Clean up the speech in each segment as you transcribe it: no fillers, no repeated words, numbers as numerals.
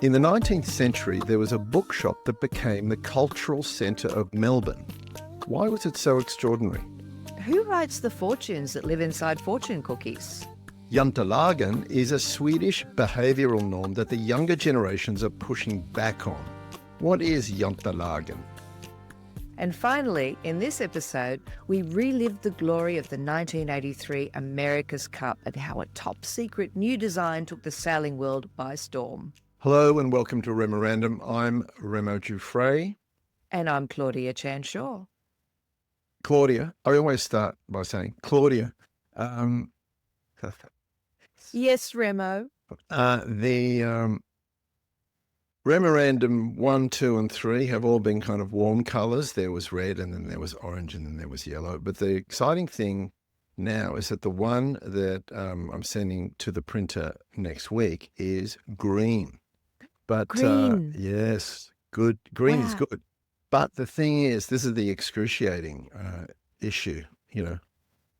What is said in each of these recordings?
In the 19th century, there was a bookshop that became the cultural centre of Melbourne. Why was it so extraordinary? Who writes the fortunes that live inside fortune cookies? Jantelagen is a Swedish behavioural norm that the younger generations are pushing back on. What is Jantelagen? And finally, in this episode, we relive the glory of the 1983 America's Cup and how a top-secret new design took the sailing world by storm. Hello and welcome to REMORANDOM. I'm Remo Giuffre. And I'm Claudia Chanshaw. Claudia, I always start by saying, Claudia, Yes, Remo. the Memorandum 1, 2, and 3 have all been kind of warm colours. There was red, and then there was orange, and then there was yellow. But the exciting thing now is that the one that I'm sending to the printer next week is green. But Green. yes, good. Green is Wow. good. But the thing is, this is the excruciating issue. You know,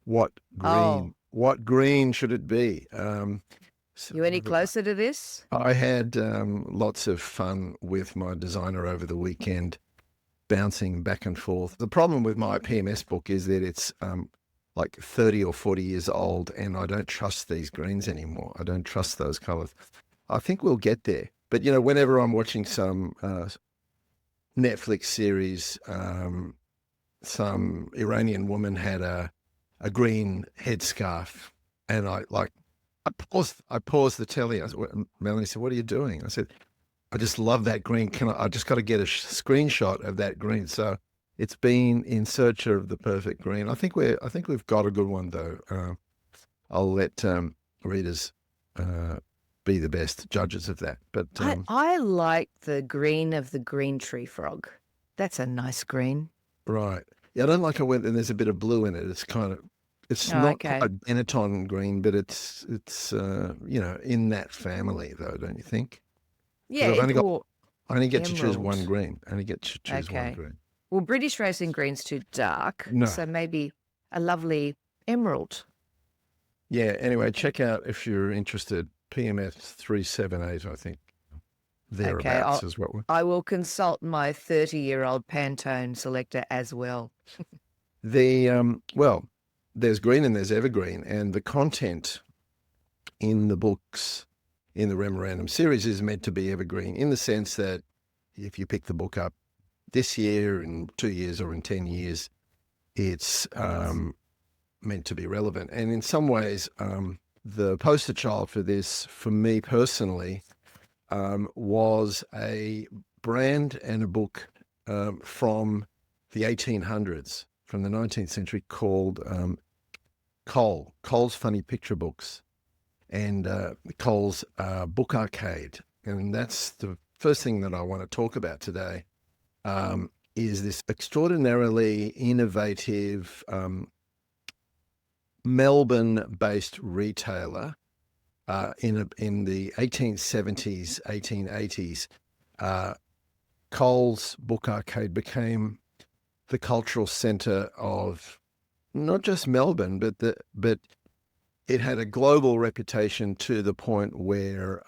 what green? Oh. What green should it be? You any closer to this? I had lots of fun with my designer over the weekend, bouncing back and forth. The problem with my PMS book is that it's like 30 or 40 years old, and I don't trust these greens anymore. I don't trust those colours. I think we'll get there. But, you know, whenever I'm watching some Netflix series, some Iranian woman had a green headscarf, and I paused the telly. Melanie said, "What are you doing?" I said, "I just love that green. I just got to get a screenshot of that green." So it's been in search of the perfect green. I think we've got a good one though. I'll let readers be the best judges of that. But I like the green of the green tree frog. That's a nice green. right, yeah, I don't like it when there's a bit of blue in it. It's not okay. quite Benetton green, but it's in that family though, don't you think? Yeah, I've only got- well, I only get to choose emerald. one green. I only get to choose one Okay. green. Well, British racing green's too dark, No. so maybe a lovely emerald. Yeah, anyway, check out if you're interested. PMS 378, I think. Thereabouts is what we're... I will consult my 30-year-old Pantone selector as well. There's green and there's evergreen, and the content in the books in the Memorandum series is meant to be evergreen in the sense that if you pick the book up this year, in 2 years, or in 10 years, it's meant to be relevant. And in some ways, the poster child for this, for me personally, was a brand and a book from the 1800s, from the 19th century, called Cole's Funny Picture Books, and Cole's Book Arcade. And that's the first thing that I want to talk about today, is this extraordinarily innovative Melbourne-based retailer in the 1870s, 1880s. Cole's Book Arcade became the cultural centre of not just Melbourne, but it had a global reputation to the point where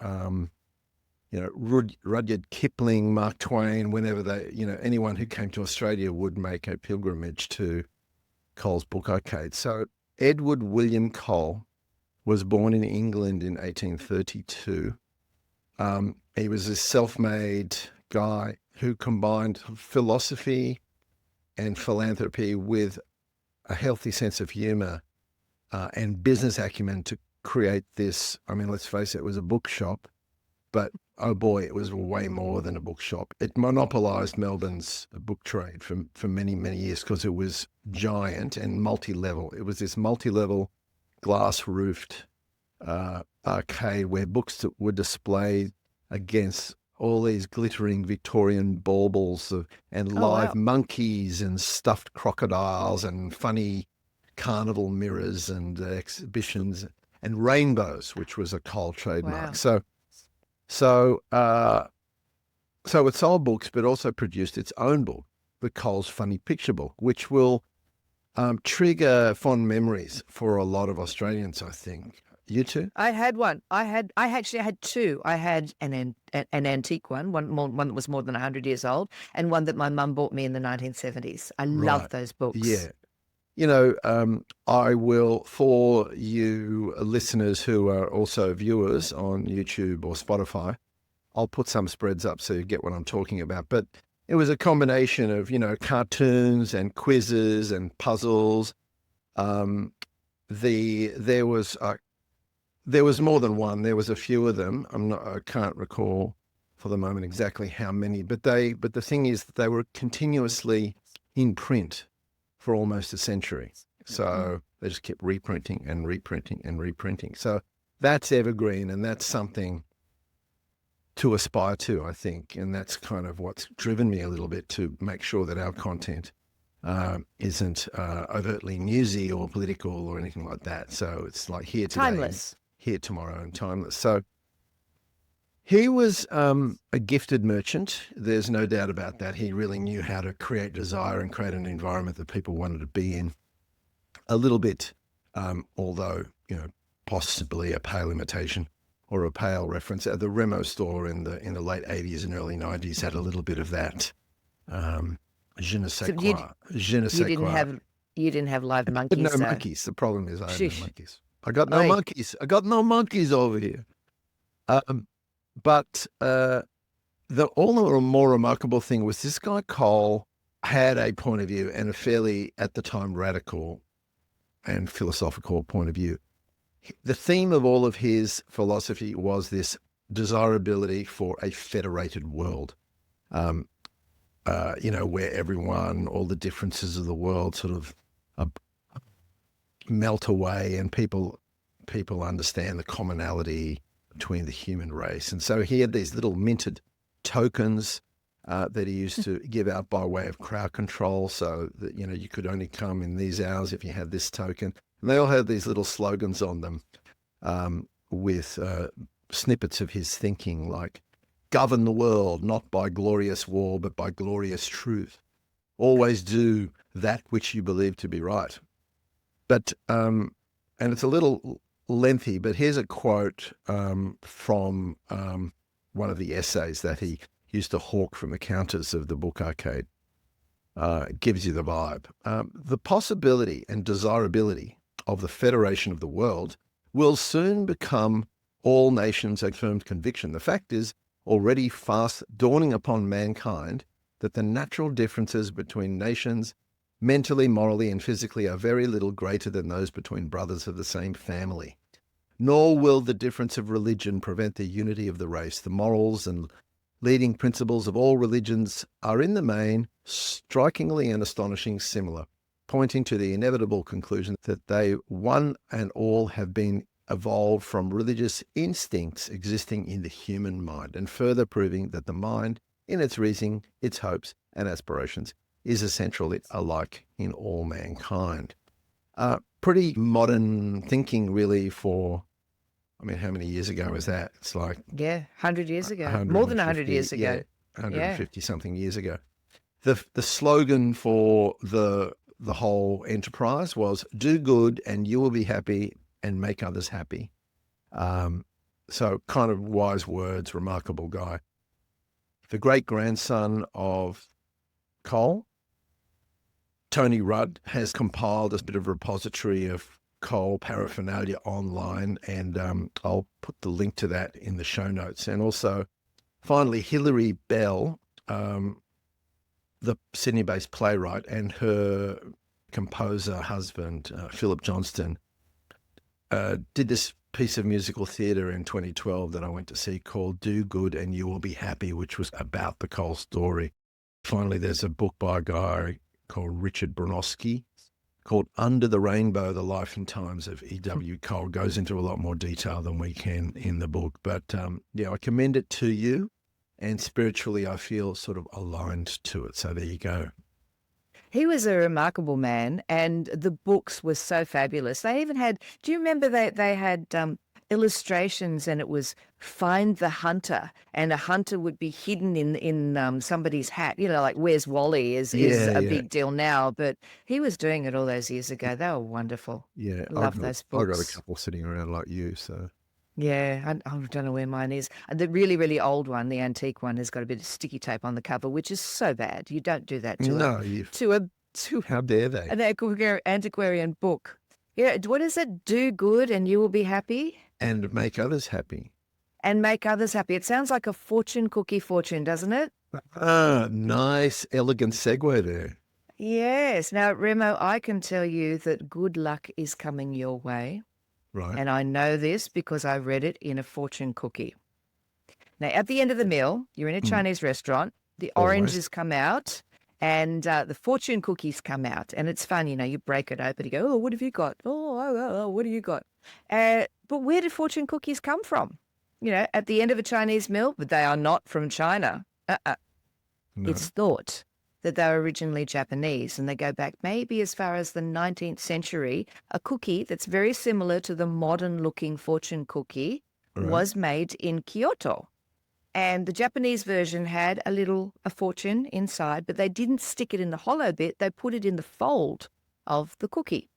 Rudyard Kipling, Mark Twain, whenever anyone who came to Australia would make a pilgrimage to Cole's Book Arcade. So Edward William Cole was born in England in 1832. He was a self-made guy who combined philosophy and philanthropy with a healthy sense of humour and business acumen to create this. I mean, let's face it, it was a bookshop, but oh boy, it was way more than a bookshop. It monopolised Melbourne's book trade for many, many years because it was giant and multi-level. It was this multi-level glass-roofed arcade where books were displayed against all these glittering Victorian baubles and live monkeys and stuffed crocodiles and funny carnival mirrors and exhibitions and rainbows, which was a Cole trademark. Wow. So it sold books, but also produced its own book, the Cole's Funny Picture Book, which will trigger fond memories for a lot of Australians, I think. You too? I had one. I actually had two. I had an antique one that was more than 100 years old, and one that my mum bought me in the 1970s. I love Right. those books. Yeah. I will, for you listeners who are also viewers on YouTube or Spotify, I'll put some spreads up so you get what I'm talking about. But it was a combination of, cartoons and quizzes and puzzles. Um, there was more than one. There was a few of them. I can't recall for the moment exactly how many, but the thing is that they were continuously in print for almost a century. So they just kept reprinting and reprinting and reprinting. So that's evergreen, and that's something to aspire to, I think. And that's kind of what's driven me a little bit to make sure that our content isn't overtly newsy or political or anything like that. So it's like here today, Timeless. here tomorrow, and timeless. So he was a gifted merchant. There's no doubt about that. He really knew how to create desire and create an environment that people wanted to be in. A little bit, although, possibly a pale imitation or a pale reference. The Remo store in the late 80s and early 90s had a little bit of that. Je ne sais quoi. Je ne sais quoi. You didn't have live I monkeys. had no so- monkeys. The problem is I had Shush. no monkeys. I got no Oi. monkeys. I got no monkeys over here. But all the more remarkable thing was this guy Cole had a point of view, and a fairly, at the time, radical and philosophical point of view. The theme of all of his philosophy was this desirability for a federated world, where everyone, all the differences of the world sort of melt away, and people understand the commonality between the human race. And so he had these little minted tokens that he used to give out by way of crowd control, so that, you could only come in these hours if you had this token. And they all had these little slogans on them with snippets of his thinking, like, govern the world, not by glorious war, but by glorious truth. Always do that which you believe to be right. But, and it's a little lengthy, but here's a quote from one of the essays that he used to hawk from the counters of the book arcade. It gives you the vibe. The possibility and desirability of the federation of the world will soon become all nations' affirmed conviction. The fact is already fast dawning upon mankind that the natural differences between nations, mentally, morally, and physically, are very little greater than those between brothers of the same family. Nor will the difference of religion prevent the unity of the race. The morals and leading principles of all religions are in the main strikingly and astonishingly similar, pointing to the inevitable conclusion that they one and all have been evolved from religious instincts existing in the human mind, and further proving that the mind, in its reasoning, its hopes and aspirations, is essentially alike in all mankind. Pretty modern thinking, really, for, how many years ago was that? It's like... Yeah, 100 years ago. More than 100 years ago. Yeah, 150 something years ago. The slogan for the whole enterprise was, do good and you will be happy and make others happy. So kind of wise words, remarkable guy. The great-grandson of Cole, Tony Rudd, has compiled a bit of repository of Cole paraphernalia online, and I'll put the link to that in the show notes. And also, finally, Hilary Bell, the Sydney-based playwright, and her composer husband, Philip Johnston, did this piece of musical theatre in 2012 that I went to see called Do Good and You Will Be Happy, which was about the Cole story. Finally, there's a book by a guy called Richard Bronowski called Under the Rainbow, The Life and Times of E.W. Cole. Goes into a lot more detail than we can in the book. But I commend it to you, and spiritually I feel sort of aligned to it. So there you go. He was a remarkable man, and the books were so fabulous. They even had, do you remember they had illustrations, and it was find the hunter, and a hunter would be hidden in somebody's hat. Like Where's Wally is Yeah, a yeah, big deal now, but he was doing it all those years ago. They were wonderful. yeah. I love those I got a books. couple sitting around like you, so. Yeah, I don't know where mine is. And the really, really old one, the antique one, has got a bit of sticky tape on the cover, which is so bad. You don't do that No, to a to how dare they? an antiquarian book. Yeah, what is it? Do good and you will be happy, And make others happy. and make others happy. It sounds like a fortune cookie fortune, doesn't it? Ah, nice, elegant segue there. Yes. Now, Remo, I can tell you that good luck is coming your way. Right. And I know this because I read it in a fortune cookie. Now, at the end of the meal, you're in a Chinese restaurant, the Always. oranges come out and the fortune cookies come out. And it's fun, you break it open, you go, oh, what have you got? Oh, what have you got? But where did fortune cookies come from? At the end of a Chinese meal, but they are not from China. No. It's thought that they were originally Japanese, and they go back maybe as far as the 19th century. A cookie that's very similar to the modern-looking fortune cookie was made in Kyoto. And the Japanese version had a fortune inside, but they didn't stick it in the hollow bit. They put it in the fold of the cookie.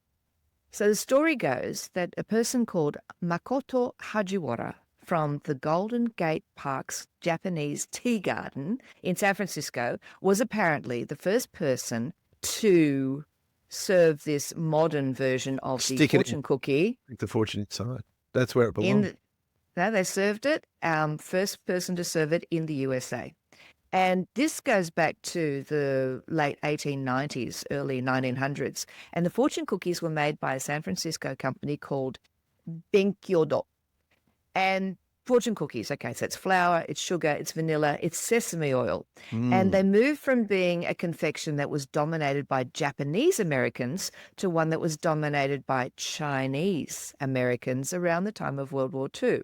So the story goes that a person called Makoto Hajiwara from the Golden Gate Park's Japanese tea garden in San Francisco was apparently the first person to serve this modern version of the fortune cookie. Stick the fortune inside. That's where it belongs. They served it, first person to serve it in the USA. And this goes back to the late 1890s, early 1900s. And the fortune cookies were made by a San Francisco company called Benkyodo. And fortune cookies, okay, so it's flour, it's sugar, it's vanilla, it's sesame oil. And they moved from being a confection that was dominated by Japanese Americans to one that was dominated by Chinese Americans around the time of World War II.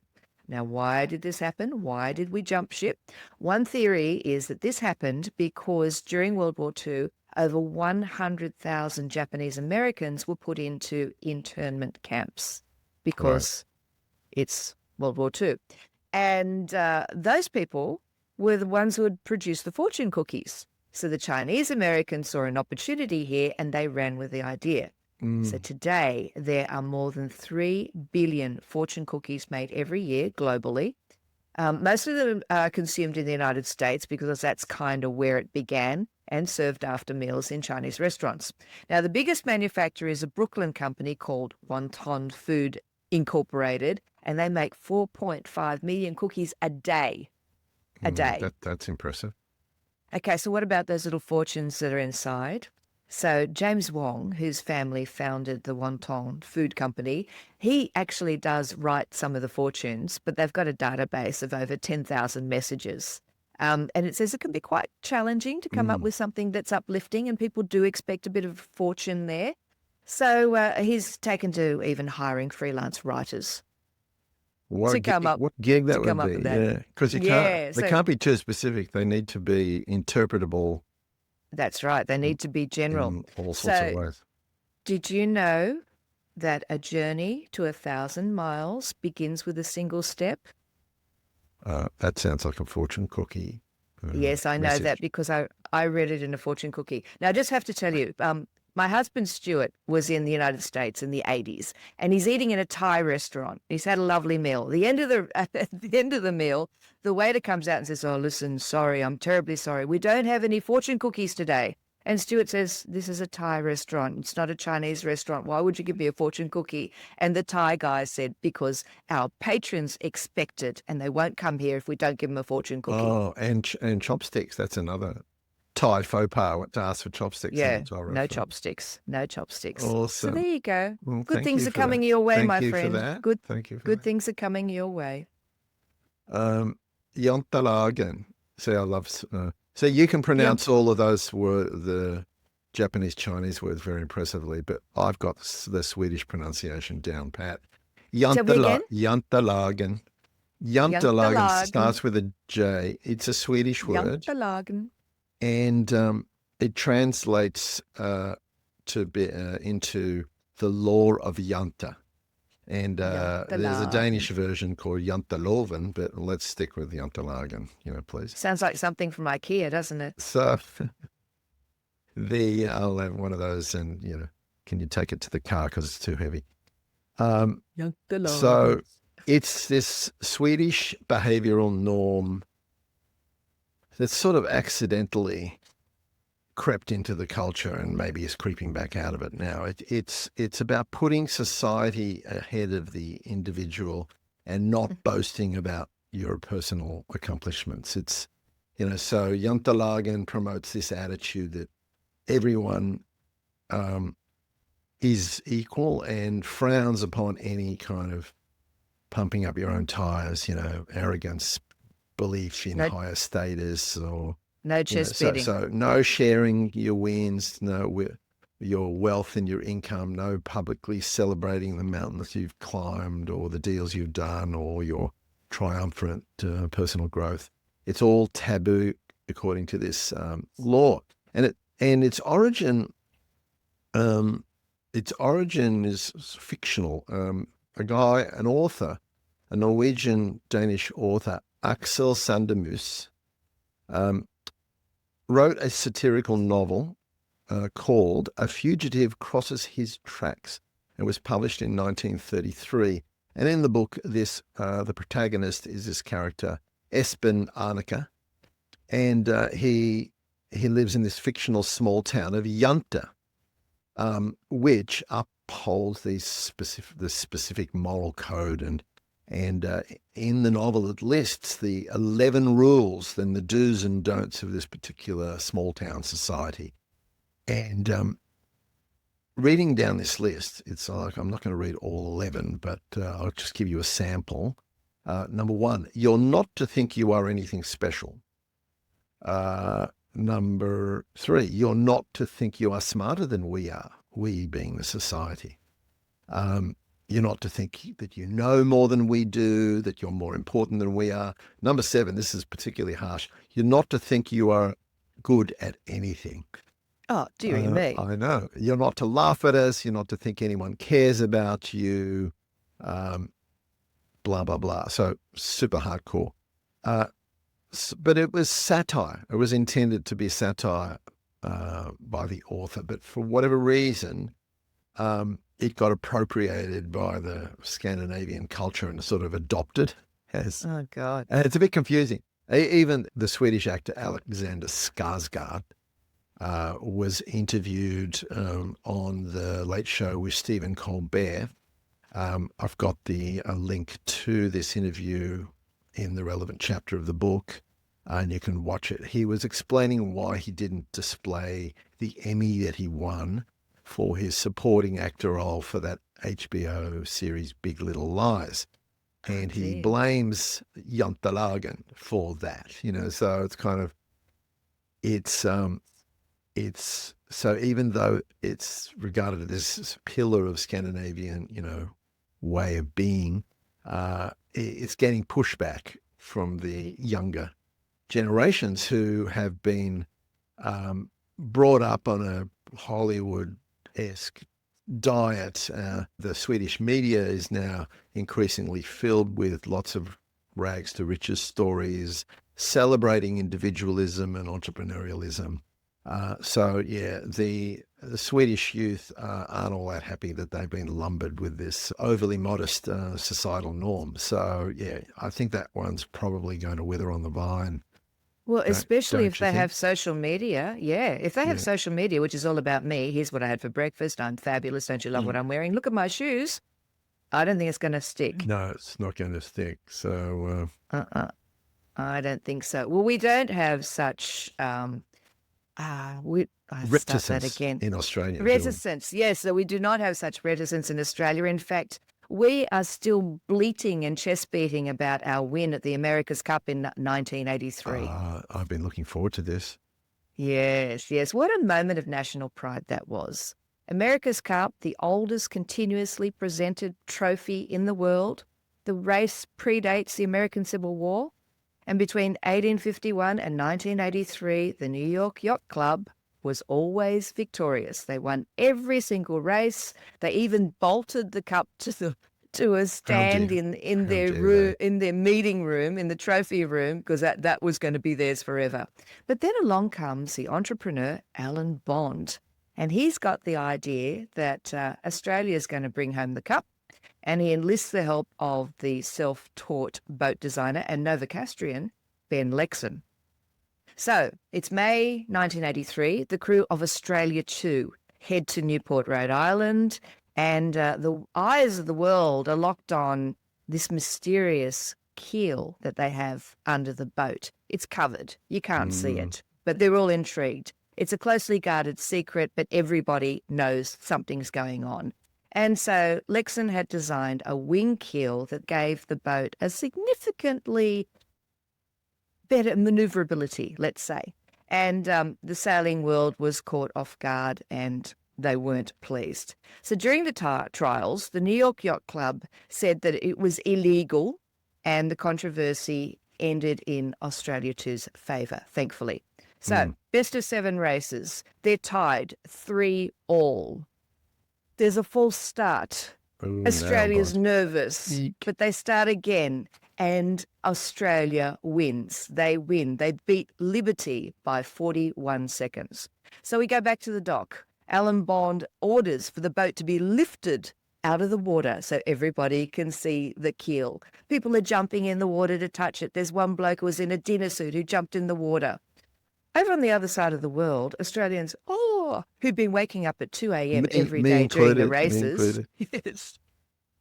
Now, why did this happen? Why did we jump ship? One theory is that this happened because during World War II, over 100,000 Japanese Americans were put into internment camps because it's World War II. And those people were the ones who had produced the fortune cookies. So the Chinese Americans saw an opportunity here and they ran with the idea. So today, there are more than 3 billion fortune cookies made every year globally. Most of them are consumed in the United States because that's kind of where it began and served after meals in Chinese restaurants. Now, the biggest manufacturer is a Brooklyn company called Wonton Food Incorporated, and they make 4.5 million cookies a day. A day. That's impressive. Okay, so what about those little fortunes that are inside? So James Wong, whose family founded the Wonton Food Company, he actually does write some of the fortunes, but they've got a database of over 10,000 messages. And it says it can be quite challenging to come up with something that's uplifting, and people do expect a bit of fortune there. So he's taken to even hiring freelance writers. What gig that would be, yeah. Because they can't be too specific. They need to be interpretable. That's right. They need to be general. In all sorts of ways. Did you know that a journey to 1,000 miles begins with a single step? That sounds like a fortune cookie. Yes, I know that because I read it in a fortune cookie. Now, I just have to tell you, my husband Stuart was in the United States in the 80s, and he's eating in a Thai restaurant. He's had a lovely meal. At the end of the meal, the waiter comes out and says, "Oh, listen, sorry, I'm terribly sorry. We don't have any fortune cookies today." And Stuart says, "This is a Thai restaurant. It's not a Chinese restaurant. Why would you give me a fortune cookie?" And the Thai guy said, "Because our patrons expect it, and they won't come here if we don't give them a fortune cookie." Oh, and chopsticks. That's another Thai faux pas to ask for chopsticks. Yeah, no chopsticks. Awesome. So there you go. Well, good things are coming your way, my friend. Thank you for good that. things are coming your way. Jantelagen. See, I love. So you can pronounce all of those the Japanese Chinese words very impressively, but I've got the Swedish pronunciation down pat. Jantelagen. Jantelagen starts with a J. It's a Swedish word. Jantelagen. And it translates into the law of Yanta. And there's a Danish version called Jantelagen, but let's stick with Jantelagen, please. Sounds like something from IKEA, doesn't it? So I'll have one of those, and can you take it to the car because it's too heavy? So it's this Swedish behavioural norm that's sort of accidentally crept into the culture and maybe is creeping back out of it now. It's about putting society ahead of the individual and not boasting about your personal accomplishments. It's, so Jantelagen promotes this attitude that everyone is equal and frowns upon any kind of pumping up your own tires, arrogance, belief in higher status, or no chest beating. So no sharing your wins, no your wealth and your income, no publicly celebrating the mountains you've climbed or the deals you've done or your triumphant personal growth. It's all taboo according to this law, and its origin is fictional. An author, a Norwegian-Danish author, Axel Sandemus, wrote a satirical novel called A Fugitive Crosses His Tracks. It was published in 1933. And in the book, the protagonist is this character, Espen Arneke, and he lives in this fictional small town of Jante, which upholds this specific moral code. And in the novel, it lists the 11 rules, then the do's and don'ts of this particular small town society. And reading down this list, it's like, I'm not going to read all 11, but I'll just give you a sample. Number 1, you're not to think you are anything special. Number 3, you're not to think you are smarter than we are, we being the society. You're not to think that you know more than we do, that you're more important than we are. Number 7, this is particularly harsh. You're not to think you are good at anything. Oh, dearie me. I know. You're not to laugh at us. You're not to think anyone cares about you. Blah, blah, blah. So super hardcore. But it was satire. It was intended to be satire by the author. But for whatever reason, it got appropriated by the Scandinavian culture and sort of adopted as. Oh, God. And it's a bit confusing. Even the Swedish actor Alexander Skarsgård was interviewed on the Late Show with Stephen Colbert. I've got a link to this interview in the relevant chapter of the book, and you can watch it. He was explaining why he didn't display the Emmy that he won for his supporting actor role for that HBO series Big Little Lies. And he blames Jantelagen for that, so it's kind of, so even though it's regarded as this pillar of Scandinavian, way of being, it's getting pushback from the younger generations who have been brought up on a Hollywood-esque diet. The Swedish media is now increasingly filled with lots of rags to riches stories, celebrating individualism and entrepreneurialism. The Swedish youth aren't all that happy that they've been lumbered with this overly modest societal norm. So, I think that one's probably going to wither on the vine. Well, especially if they think? have social media. Yeah, if they have social media, which is all about me, here's what I had for breakfast, I'm fabulous, don't you love what I'm wearing? Look at my shoes. I don't think it's going to stick. No, it's not going to stick. So, I don't think so. Well, we don't have such reticence in Australia. Reticence, yes. So we do not have such reticence in Australia. In fact, we are still bleating and chest beating about our win at the America's Cup in 1983. I've been looking forward to this. Yes. What a moment of national pride that was. America's Cup, the oldest continuously presented trophy in the world. The race predates the American Civil War. And between 1851 and 1983, the New York Yacht Club was always victorious. They won every single race. They even bolted the cup to to a How stand dare, in how their dare room, they? in their meeting room, in the trophy room, because that was going to be theirs forever. But then along comes the entrepreneur Alan Bond, and he's got the idea that Australia is going to bring home the cup, and he enlists the help of the self-taught boat designer and Novocastrian Ben Lexon. So it's May 1983. The crew of Australia 2 head to Newport, Rhode Island, and the eyes of the world are locked on this mysterious keel that they have under the boat. It's covered. You can't see it, but they're all intrigued. It's a closely guarded secret, but everybody knows something's going on. And so Lexon had designed a wing keel that gave the boat a significantly better maneuverability, let's say. And the sailing world was caught off guard and they weren't pleased. So during the trials, the New York Yacht Club said that it was illegal, and the controversy ended in Australia 2's favour, thankfully. So best of 7 races, they're tied 3-all. There's a false start. Ooh, Australia's now, nervous, but they start again, and Australia wins. They win. They beat Liberty by 41 seconds. So we go back to the dock. Alan Bond orders for the boat to be lifted out of the water so everybody can see the keel. People are jumping in the water to touch it. There's one bloke who was in a dinner suit who jumped in the water. Over on the other side of the world, Australians, who'd been waking up at 2 a.m. every day during the races, yes,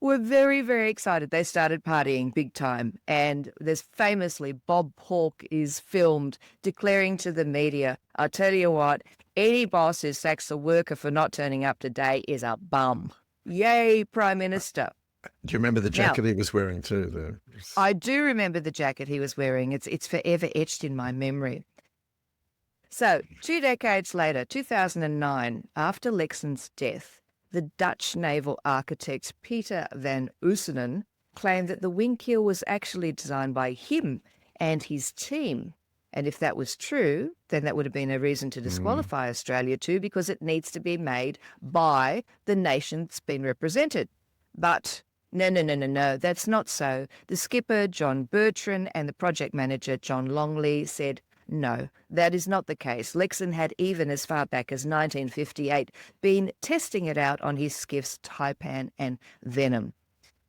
were very, very excited. They started partying big time. And there's famously, Bob Hawke is filmed declaring to the media, I'll tell you what, any boss who sacks a worker for not turning up today is a bum. Yay, Prime Minister. do you remember the jacket he was wearing too? I do remember the jacket he was wearing. It's forever etched in my memory. So 2 decades later, 2009, after Lexon's death, the Dutch naval architect Peter van Oosenen claimed that the wing keel was actually designed by him and his team. And if that was true, then that would have been a reason to disqualify Australia too, because it needs to be made by the nation that's been represented. But no, that's not so. The skipper, John Bertrand, and the project manager, John Longley, said, no, that is not the case. Lexon had, even as far back as 1958, been testing it out on his skiffs Taipan and Venom.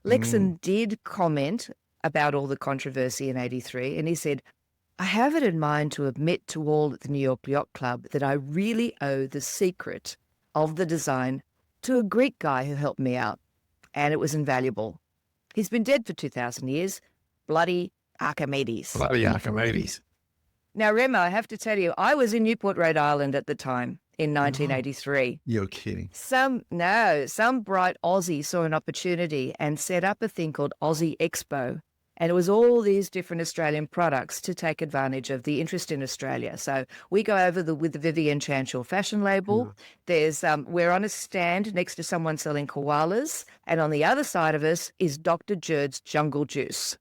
Lexon did comment about all the controversy in 83, and he said, I have it in mind to admit to all at the New York Yacht Club that I really owe the secret of the design to a Greek guy who helped me out, and it was invaluable. He's been dead for 2,000 years. Bloody Archimedes. Bloody Archimedes. Now, Remo, I have to tell you, I was in Newport, Rhode Island at the time in 1983. You're kidding. Some bright Aussie saw an opportunity and set up a thing called Aussie Expo. And it was all these different Australian products to take advantage of the interest in Australia. So we go over with the Vivienne Chancellor fashion label. There's we're on a stand next to someone selling koalas. And on the other side of us is Dr. Jerd's Jungle Juice.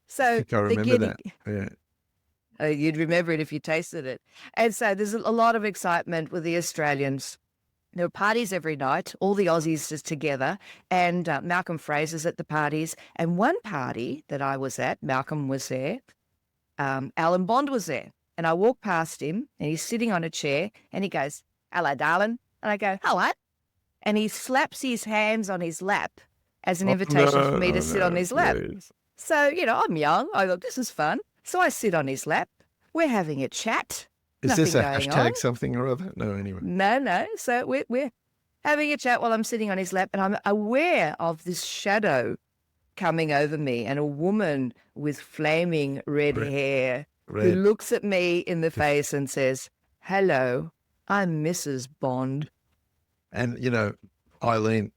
So I think I remember that. Yeah. You'd remember it if you tasted it. And so there's a lot of excitement with the Australians. There were parties every night, all the Aussies just together, and Malcolm Fraser's at the parties. And one party that I was at, Malcolm was there, Alan Bond was there. And I walked past him, and he's sitting on a chair, and he goes, hello, darling. And I go, hello. And he slaps his hands on his lap as an invitation for me to sit on his lap. Please. So, I'm young. I thought, this is fun. So I sit on his lap. We're having a chat. Is Nothing this a going hashtag on. something or other? No, anyway. No. So we're having a chat while I'm sitting on his lap, and I'm aware of this shadow coming over me, and a woman with flaming red hair who looks at me in the face and says, hello, I'm Mrs. Bond. And, Eileen,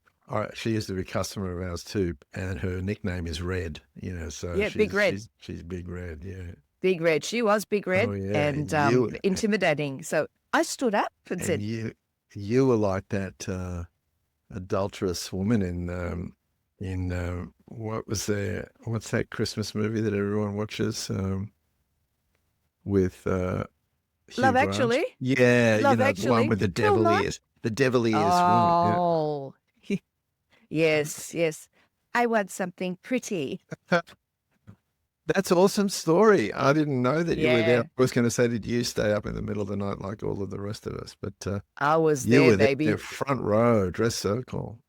she used to be a customer of ours too, and her nickname is Red, so Yeah, Big Red. She's Big Red, yeah. Big Red. She was Big Red, Oh, yeah. and You- intimidating. So I stood up and And said, you were like that adulterous woman in what's that Christmas movie that everyone watches with Hugh Love Grant? Actually? Yeah, Love the one Actually? with the Phil devil Knight? ears. The devil ears woman. Oh, yes. I want something pretty. That's an awesome story. I didn't know that you were there. Yeah. I was going to say, did you stay up in the middle of the night like all of the rest of us? But I was you there, were there, baby. front row, dress circle.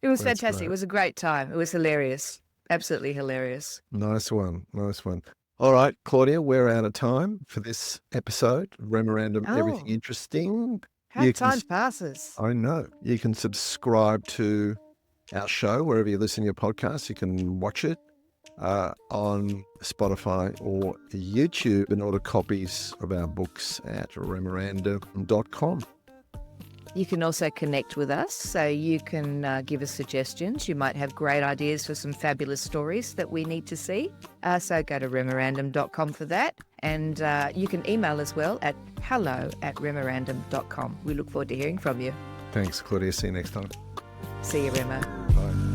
It was That's fantastic. great. It was a great time. It was hilarious. Absolutely hilarious. Nice one. Nice one. All right, Claudia, we're out of time for this episode. Memorandum, everything Oh, interesting. how You can, time passes. I know. You can subscribe to our show wherever you listen to your podcast. You can watch it on Spotify or YouTube, and order copies of our books at remorandom.com. You can also connect with us, so you can give us suggestions. You might have great ideas for some fabulous stories that we need to see. So go to remorandom.com for that. And you can email as well at hello@remorandom.com. We look forward to hearing from you. Thanks, Claudia. See you next time. See you, Remo. Bye.